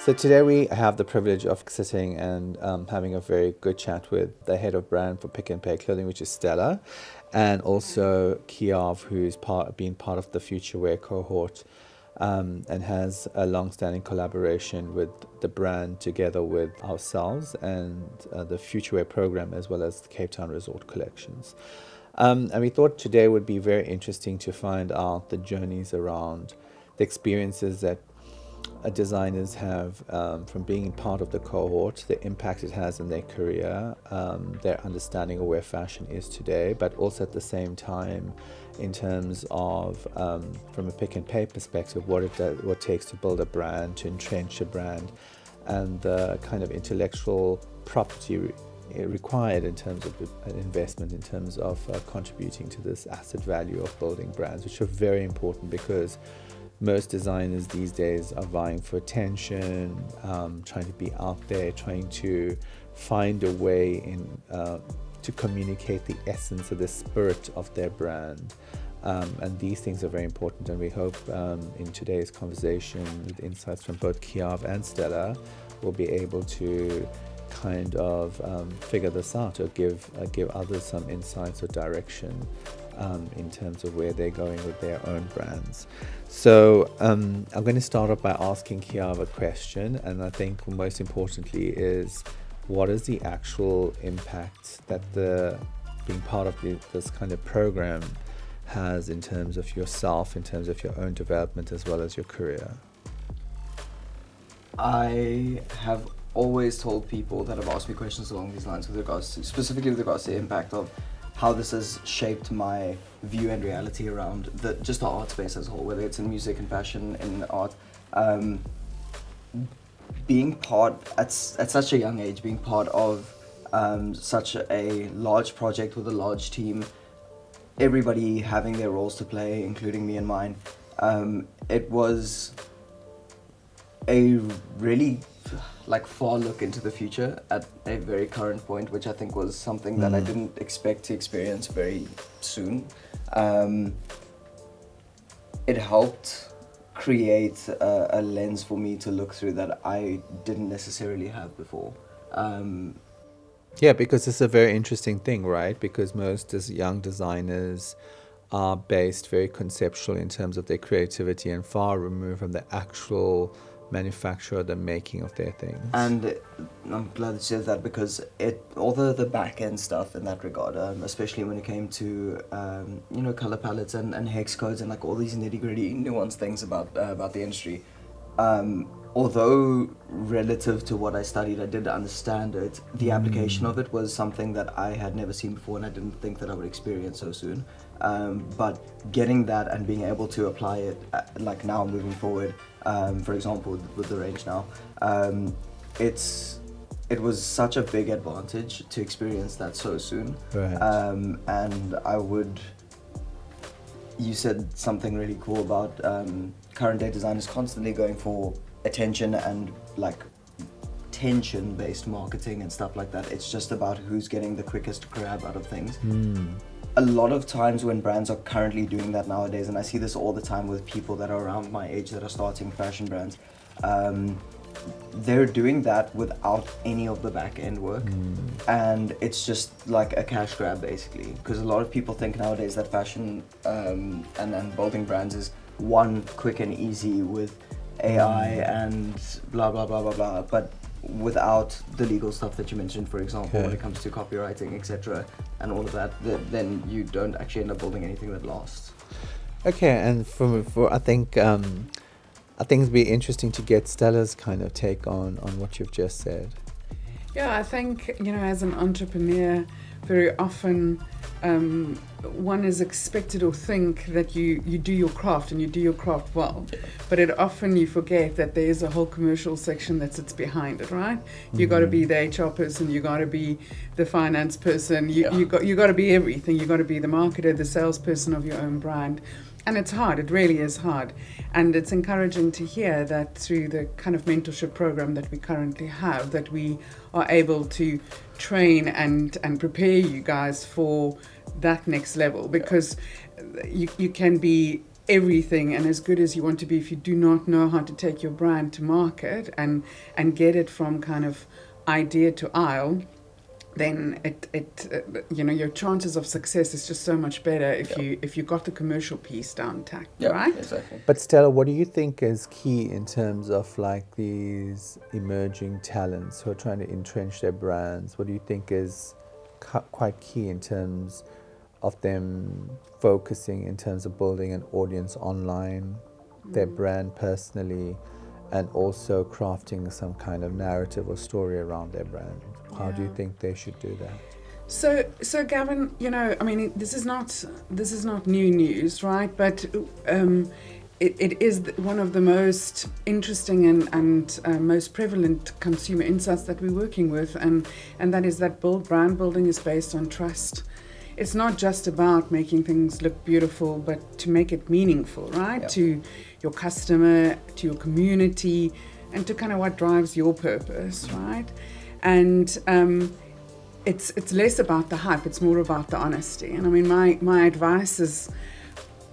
So today we have the privilege of sitting and having a very good chat with the head of brand for Pick and Pay Clothing, which is Stella, and also Kiav, who's been part of the Futurewear cohort and has a long-standing collaboration with the brand together with ourselves and the Futurewear program, as well as the Cape Town Resort collections. And we thought today would be very interesting to find out the journeys around the experiences that designers have from being part of the cohort, the impact it has in their career, their understanding of where fashion is today, but also at the same time in terms of, from a pick and pay perspective, what it takes to build a brand, to entrench a brand, and the kind of intellectual property required in terms of an investment, in terms of contributing to this asset value of building brands, which are very important because most designers these days are vying for attention, trying to be out there, trying to find a way to communicate the essence of the spirit of their brand. And these things are very important, and we hope in today's conversation with insights from both Kiav and Stella, we'll be able to kind of figure this out or give others some insights or direction in terms of where they're going with their own brands. So I'm going to start off by asking Kiav a question, and I think most importantly is, what is the actual impact that being part of this kind of program has in terms of yourself, in terms of your own development as well as your career? I have always told people that have asked me questions along these lines specifically with regards to the impact of how this has shaped my view and reality around just the art space as a whole, whether it's in music and fashion, in art. Being part, at such a young age, being part of such a large project with a large team, everybody having their roles to play, including me and mine, it was a really far look into the future at a very current point, which I think was something that I didn't expect to experience very soon. It helped create a lens for me to look through that I didn't necessarily have before. Yeah, because it's a very interesting thing, right? Because most young designers are based very conceptual in terms of their creativity and far removed from the actual manufacture, the making of their things. And I'm glad you said that, because although the back end stuff in that regard, especially when it came to color palettes and hex codes and all these nitty gritty nuanced things about the industry, although relative to what I studied, I did understand it. The application of it was something that I had never seen before, and I didn't think that I would experience so soon. But getting that and being able to apply it, now moving forward, for example, with the range now, it was such a big advantage to experience that so soon. Right. And you said something really cool about current day designers constantly going for attention and tension-based marketing and stuff like that. It's just about who's getting the quickest grab out of things. A lot of times when brands are currently doing that nowadays, and I see this all the time with people that are around my age that are starting fashion brands, they're doing that without any of the back end work, and it's just like a cash grab basically, because a lot of people think nowadays that fashion and building brands is one quick and easy with AI and blah blah blah blah blah, but without the legal stuff that you mentioned, for example, when it comes to copywriting, etc., and all of that, then you don't actually end up building anything that lasts. Okay, and I think it'd be interesting to get Stella's kind of take on what you've just said. Yeah, I think, as an entrepreneur, very often one is expected or think that you do your craft and you do your craft well, but often you forget that there's a whole commercial section that sits behind it, right? You got to be the HR person, you got to be the finance person, you got to be everything. You got to be the marketer, the salesperson of your own brand. And it's hard, it really is hard. And it's encouraging to hear that through the kind of mentorship program that we currently have, that we are able to train and prepare you guys for that next level, because you can be everything and as good as you want to be, if you do not know how to take your brand to market and get it from kind of idea to aisle, then your chances of success is just so much better if you got the commercial piece down tact, right? Exactly. But Stella, what do you think is key in terms of like these emerging talents who are trying to entrench their brands? What do you think is quite key in terms of them focusing in terms of building an audience online, their brand personally, and also crafting some kind of narrative or story around their brand? How do you think they should do that? So Gavin, I mean, this is not new news, right? But it is one of the most interesting and most prevalent consumer insights that we're working with, and that is that brand building is based on trust. It's not just about making things look beautiful, but to make it meaningful, right? To your customer, to your community, and to kind of what drives your purpose, right? And it's less about the hype, it's more about the honesty. And I mean, my advice is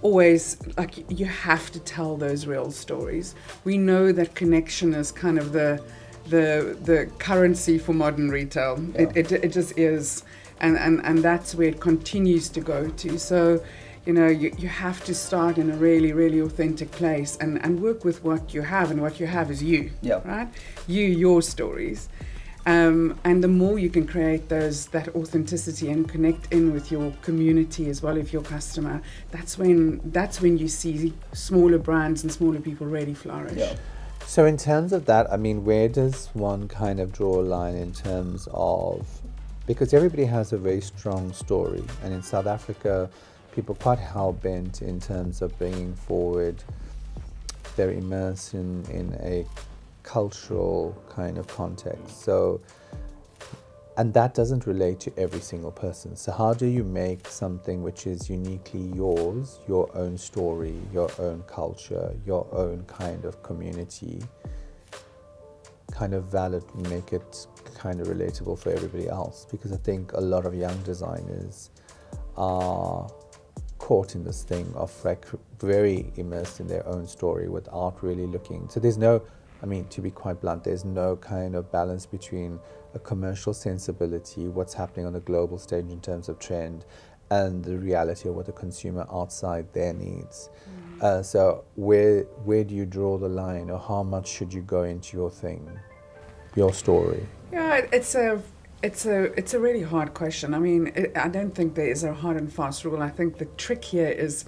always, like, you have to tell those real stories. We know that connection is kind of the currency for modern retail. It just is. And that's where it continues to go to. So, you have to start in a really, really authentic place and work with what you have, and what you have is you, right? Your stories. And the more you can create that authenticity and connect in with your community as well as your customer, that's when you see smaller brands and smaller people really flourish. Yeah. So in terms of that, I mean, where does one kind of draw a line in terms of, because everybody has a very strong story, and in South Africa, people are quite hell-bent in terms of bringing forward, they're immersed in a cultural kind of context. So, and that doesn't relate to every single person. So how do you make something which is uniquely yours, your own story, your own culture, your own kind of community, kind of valid, make it kind of relatable for everybody else? Because I think a lot of young designers are caught in this thing of like very immersed in their own story without really looking. So there's no, I mean, to be quite blunt, there's no kind of balance between a commercial sensibility, what's happening on a global stage in terms of trend, and the reality of what the consumer outside there needs. So where do you draw the line, or how much should you go into your thing, your story? Yeah, it's a really hard question. I mean, I don't think there is a hard and fast rule. I think the trick here is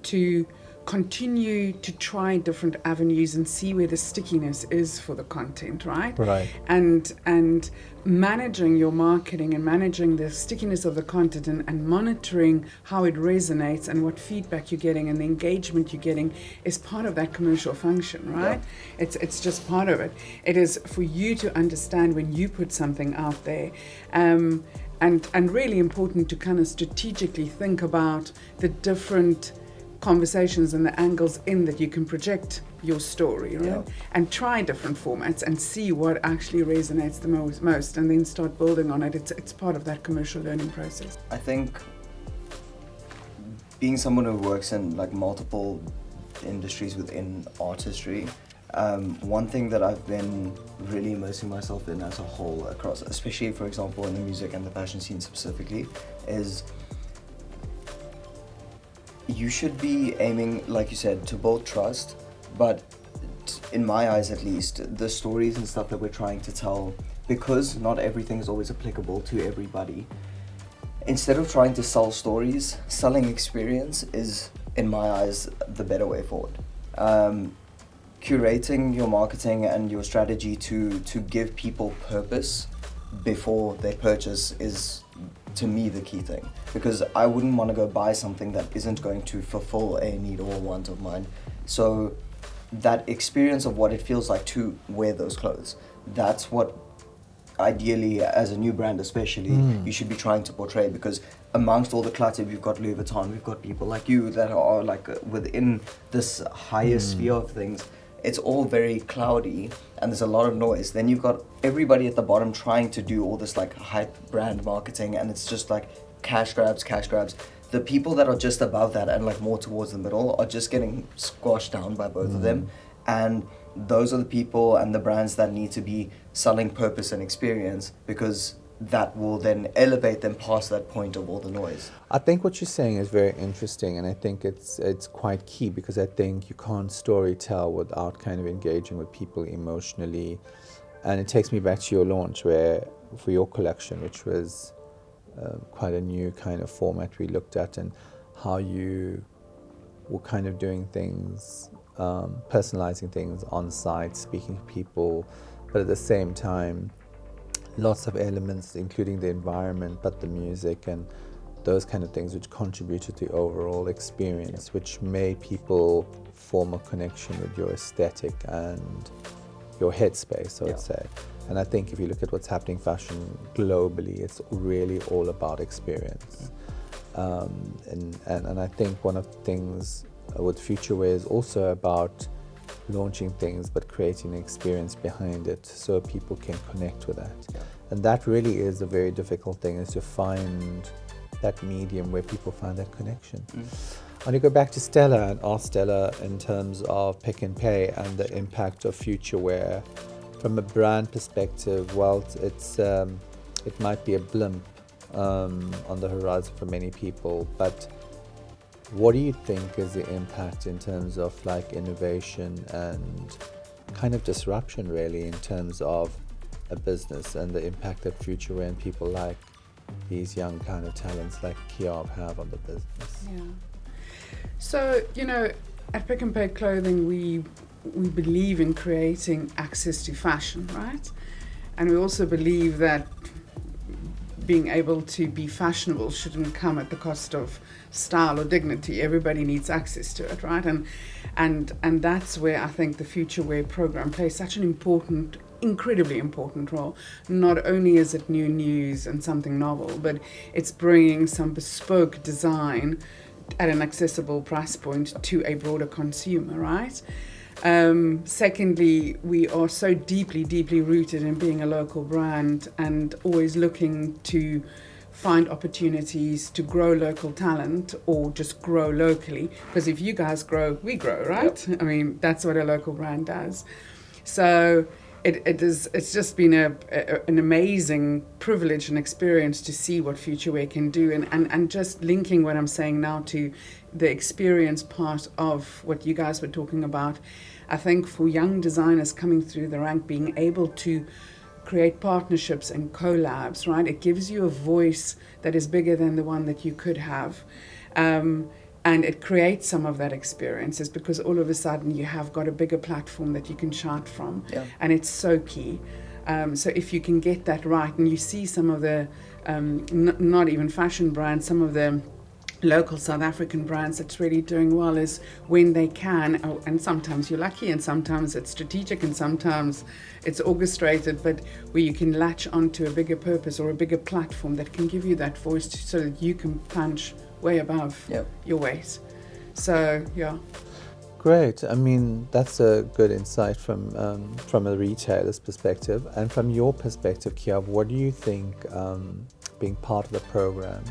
to continue to try different avenues and see where the stickiness is for the content, right? Right. And managing your marketing and managing the stickiness of the content and monitoring how it resonates and what feedback you're getting and the engagement you're getting is part of that commercial function, right? Yeah. It's just part of it. It is for you to understand when you put something out there, and really important to kind of strategically think about the different conversations and the angles in that you can project your story, right? And try different formats and see what actually resonates the most, and then start building on it. It's part of that commercial learning process. I think being someone who works in like multiple industries within artistry, one thing that I've been really immersing myself in as a whole across, especially for example in the music and the fashion scene specifically, is you should be aiming, like you said, to build trust, but in my eyes at least, the stories and stuff that we're trying to tell, because not everything is always applicable to everybody, instead of trying to sell stories, selling experience is, in my eyes, the better way forward. Curating your marketing and your strategy to give people purpose before they purchase is, to me, the key thing, because I wouldn't want to go buy something that isn't going to fulfill a need or a want of mine. So that experience of what it feels like to wear those clothes, that's what ideally, as a new brand especially, you should be trying to portray, because amongst all the clutter, we've got Louis Vuitton, we've got people like you that are like within this higher sphere of things. It's all very cloudy and there's a lot of noise. Then you've got everybody at the bottom trying to do all this like hype brand marketing, and it's just like cash grabs. the people that are just above that and like more towards the middle are just getting squashed down by both of them, and those are the people and the brands that need to be selling purpose and experience, because that will then elevate them past that point of all the noise. I think what you're saying is very interesting, and I think it's quite key, because I think you can't story tell without kind of engaging with people emotionally. And it takes me back to your launch, where for your collection, which was quite a new kind of format we looked at, and how you were kind of doing things, personalizing things on site, speaking to people, but at the same time lots of elements, including the environment, but the music and those kind of things, which contributed to the overall experience, which made people form a connection with your aesthetic and your headspace, I would say. And I think if you look at what's happening fashion globally, it's really all about experience. And I think one of the things with Futurewear is also about launching things but creating an experience behind it so people can connect with that. And that really is a very difficult thing, is to find that medium where people find that connection. I want to go back to Stella and ask Stella in terms of Pick and Pay and the impact of Futurewear from a brand perspective. Well, it might be a blimp on the horizon for many people, but what do you think is the impact in terms of like innovation and kind of disruption, really, in terms of a business, and the impact that Futurewear and people like these young kind of talents like Kiav have on the business? Yeah. So, at Pick and Pay Clothing, we believe in creating access to fashion, right? And we also believe that being able to be fashionable shouldn't come at the cost of style or dignity. Everybody needs access to it, right? And that's where I think the Futurewear program plays such an incredibly important role. Not only is it new news and something novel, but it's bringing some bespoke design at an accessible price point to a broader consumer, right? Secondly, we are so deeply rooted in being a local brand and always looking to find opportunities to grow local talent or just grow locally. Because if you guys grow, we grow, right? Yep. I mean, that's what a local brand does. So it's just been an amazing privilege and experience to see what Futurewear can do, and just linking what I'm saying now to the experience part of what you guys were talking about. I think for young designers coming through the rank, being able to create partnerships and collabs, right? It gives you a voice that is bigger than the one that you could have. And it creates some of that experiences, because all of a sudden you have got a bigger platform that you can shout from. Yeah. And it's so key. So if you can get that right, and you see some of the, not even fashion brands, some of the local South African brands that's really doing well, is when they can, and sometimes you're lucky and sometimes it's strategic and sometimes it's orchestrated, but where you can latch onto a bigger purpose or a bigger platform that can give you that voice so that you can punch way above your weight. So, yeah. Great. I mean, that's a good insight from a retailer's perspective. And from your perspective, Kiav, what do you think being part of the program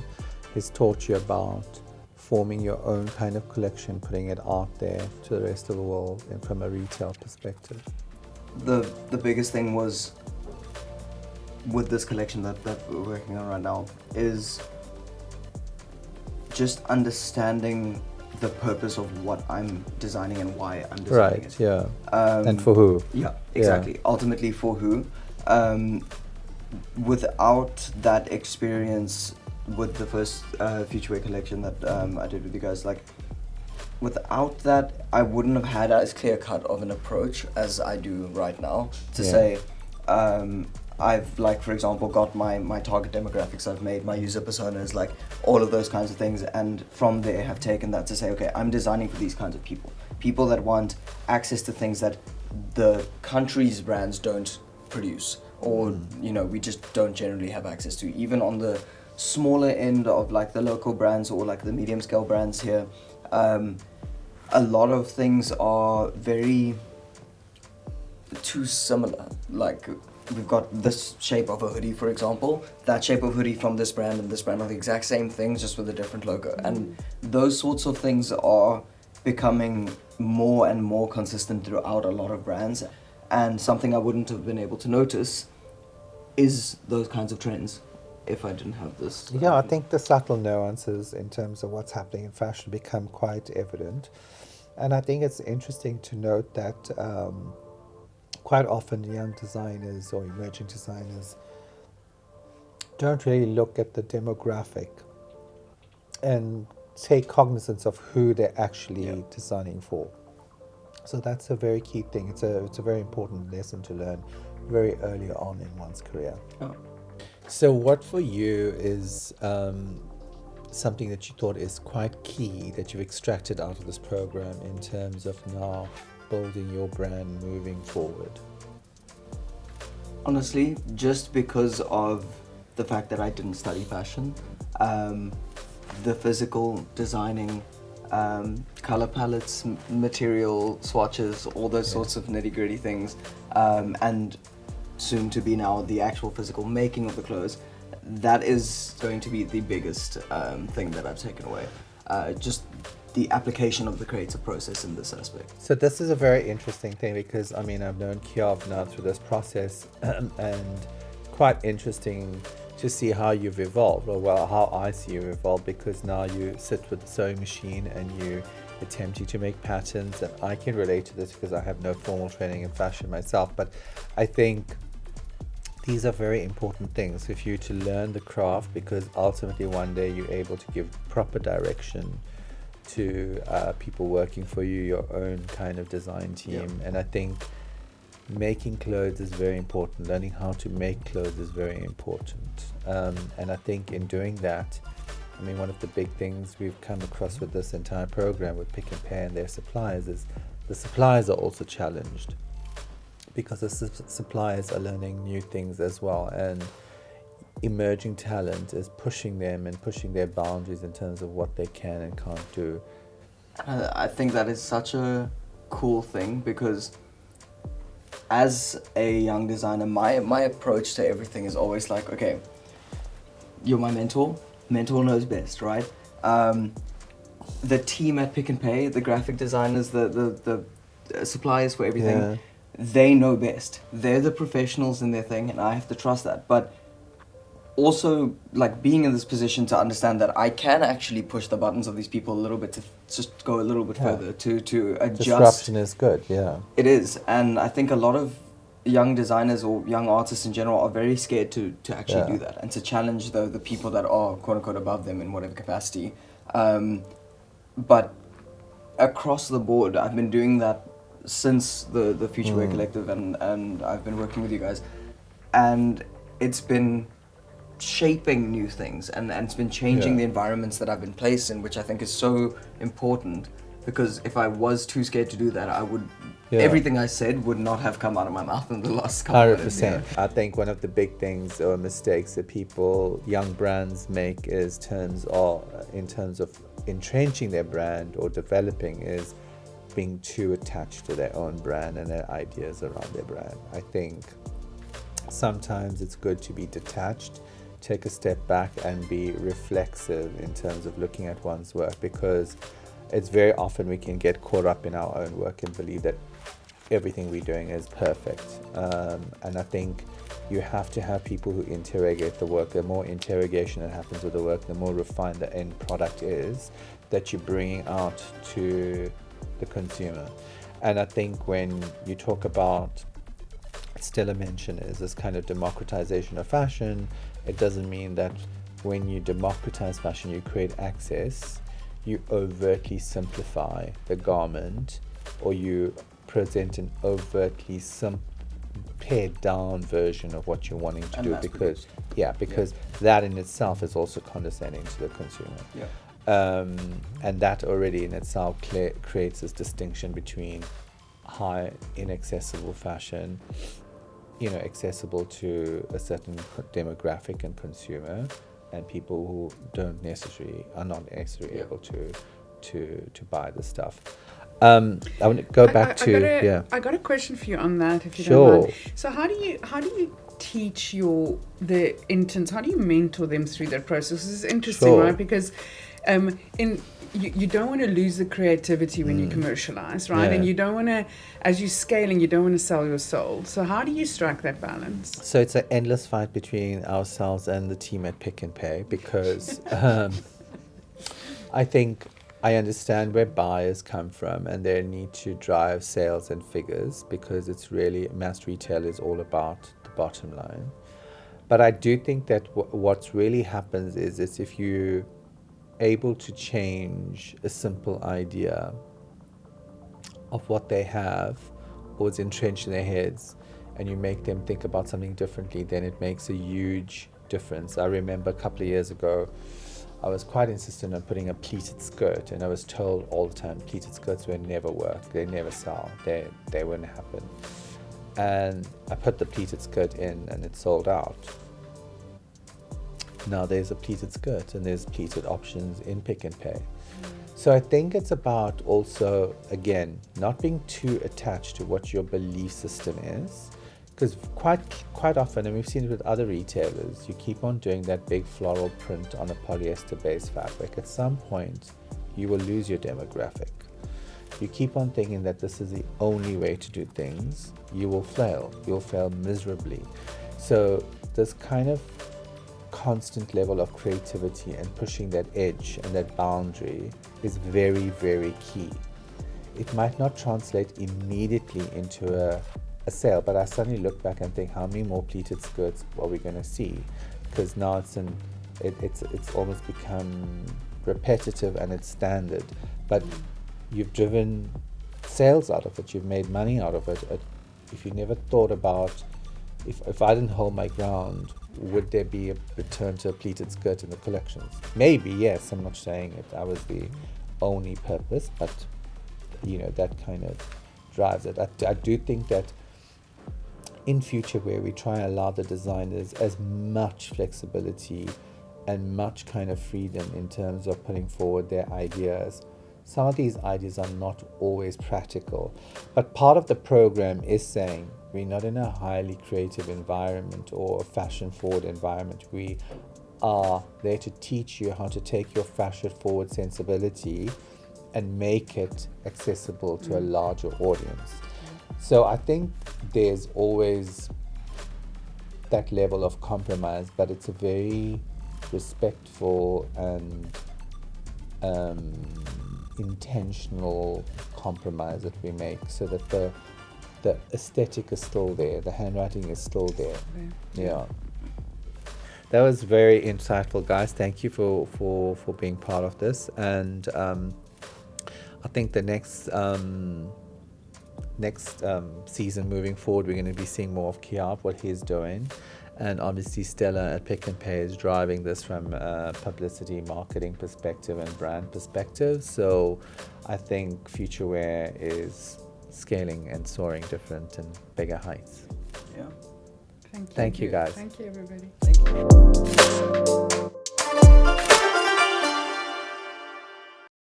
has taught you about forming your own kind of collection, putting it out there to the rest of the world, and from a retail perspective? The biggest thing was, with this collection that we're working on right now, is just understanding the purpose of what I'm designing and why I'm designing it. Right, yeah. And for who? Yeah, exactly. Yeah. Ultimately for who. Without that experience with the first Futurewear collection that I did with you guys, like, without that, I wouldn't have had as clear cut of an approach as I do right now to say, I've, like, for example, got my target demographics I've made, my user personas, like all of those kinds of things, and from there have taken that to say, okay, I'm designing for these kinds of people that want access to things that the country's brands don't produce, or we just don't generally have access to. Even on the smaller end of like the local brands or like the medium scale brands here, a lot of things are very too similar. Like, we've got this shape of a hoodie, for example, that shape of hoodie from this brand and this brand are the exact same things, just with a different logo. And those sorts of things are becoming more and more consistent throughout a lot of brands. And something I wouldn't have been able to notice is those kinds of trends if I didn't have this. Yeah, I think the subtle nuances in terms of what's happening in fashion become quite evident. And I think it's interesting to note that quite often young designers or emerging designers don't really look at the demographic and take cognizance of who they're actually designing for. So that's a very key thing. It's a very important lesson to learn very early on in one's career. Oh. So what for you is something that you thought is quite key that you've extracted out of this program in terms of now building your brand moving forward? Honestly, just because of the fact that I didn't study fashion, the physical designing, color palettes, material swatches, all those sorts of nitty-gritty things, and soon to be now the actual physical making of the clothes, that is going to be the biggest thing that I've taken away. Just the application of the creative process in this aspect. So this is a very interesting thing because, I mean, I've known Kiav now through this process and quite interesting to see how you've evolved, or well, how I see you evolve, because now you sit with the sewing machine and you attempting to make patterns, and I can relate to this because I have no formal training in fashion myself, but I think these are very important things for you to learn the craft, because ultimately one day you're able to give proper direction to people working for you, your own kind of design team. And I think making clothes is very important. Learning how to make clothes is very important. And I think in doing that, I mean, one of the big things we've come across with this entire program with Pick and Pay and their suppliers is the suppliers are also challenged, because the suppliers are learning new things as well, and emerging talent is pushing them and pushing their boundaries in terms of what they can and can't do. I think that is such a cool thing, because as a young designer, my approach to everything is always like, okay, you're my mentor knows best, right? The team at Pick and Pay, the graphic designers, the suppliers for everything, they know best. They're the professionals in their thing, and I have to trust that. But also, like, being in this position to understand that I can actually push the buttons of these people a little bit to just go a little bit further, to adjust. Disruption is good, It is, and I think a lot of young designers or young artists in general are very scared to actually do that, and to challenge the people that are quote-unquote above them in whatever capacity. But across the board, I've been doing that since the Futurewear Collective, and I've been working with you guys, and it's been shaping new things, and it's been changing the environments that I've been placed in, which I think is so important, because if I was too scared to do that, I would everything I said would not have come out of my mouth in the last couple of minutes. 100%. I think one of the big things or mistakes that young brands make in terms of entrenching their brand or developing is being too attached to their own brand and their ideas around their brand. I think sometimes it's good to be detached, take a step back and be reflexive in terms of looking at one's work, because it's very often we can get caught up in our own work and believe that everything we're doing is perfect. And I think you have to have people who interrogate the work. The more interrogation that happens with the work, the more refined the end product is that you're bringing out to the consumer. And I think when you talk about, Stella mentioned, is this kind of democratization of fashion, it doesn't mean that when you democratize fashion, you create access, you overtly simplify the garment, or you present an overtly pared down version of what you're wanting to do, because that in itself is also condescending to the consumer. And that already in itself creates this distinction between high inaccessible fashion, accessible to a certain demographic and consumer, and people who are not necessarily able to buy the stuff. I want to go back to I got a question for you on that, if you Sure. don't mind. So how do you teach the interns? How do you mentor them through that process? This is interesting, Sure. right? Because you don't want to lose the creativity when you commercialize, right? Yeah. And you don't want to, as you're scaling, you don't want to sell your soul. So how do you strike that balance? So it's an endless fight between ourselves and the team at Pick and Pay because I think I understand where buyers come from and their need to drive sales and figures because it's really, mass retail is all about the bottom line. But I do think that what's really happens is if you able to change a simple idea of what they have or is entrenched in their heads and you make them think about something differently, then it makes a huge difference. I remember a couple of years ago, I was quite insistent on putting a pleated skirt, and I was told all the time pleated skirts will never work, they never sell, they wouldn't happen. And I put the pleated skirt in and it sold out. Now there's a pleated skirt and there's pleated options in Pick and Pay. So I think it's about also, again, not being too attached to what your belief system is, because quite often, and we've seen it with other retailers, you keep on doing that big floral print on a polyester-based fabric. At some point, you will lose your demographic. You keep on thinking that this is the only way to do things, you will fail. You'll fail miserably. So this kind of constant level of creativity and pushing that edge and that boundary is very, very key. It might not translate immediately into a sale, but I suddenly look back and think, how many more pleated skirts are we going to see? Because now it's almost become repetitive and it's standard. But you've driven sales out of it, you've made money out of it. If you never thought about, if I didn't hold my ground, would there be a return to a pleated skirt in the collections? Maybe, yes. I'm not saying it. I was the only purpose, but that kind of drives it. I do think that in Futurewear we try and allow the designers as much flexibility and much kind of freedom in terms of putting forward their ideas. Some of these ideas are not always practical, but part of the program is saying we're not in a highly creative environment or a fashion forward environment. We are there to teach you how to take your fashion forward sensibility and make it accessible to a larger audience. So I think there's always that level of compromise, but it's a very respectful and intentional compromise that we make so that the aesthetic is still there, the handwriting is still there. Yeah. That was very insightful, guys. Thank you for being part of this. And I think the next season moving forward, we're going to be seeing more of Kiav, what he's doing. And obviously Stella at Pick and Pay is driving this from a publicity, marketing perspective and brand perspective. So I think Futurewear is scaling and soaring different and bigger heights. Yeah. Thank you. Thank you, guys. Thank you, everybody. Thank you.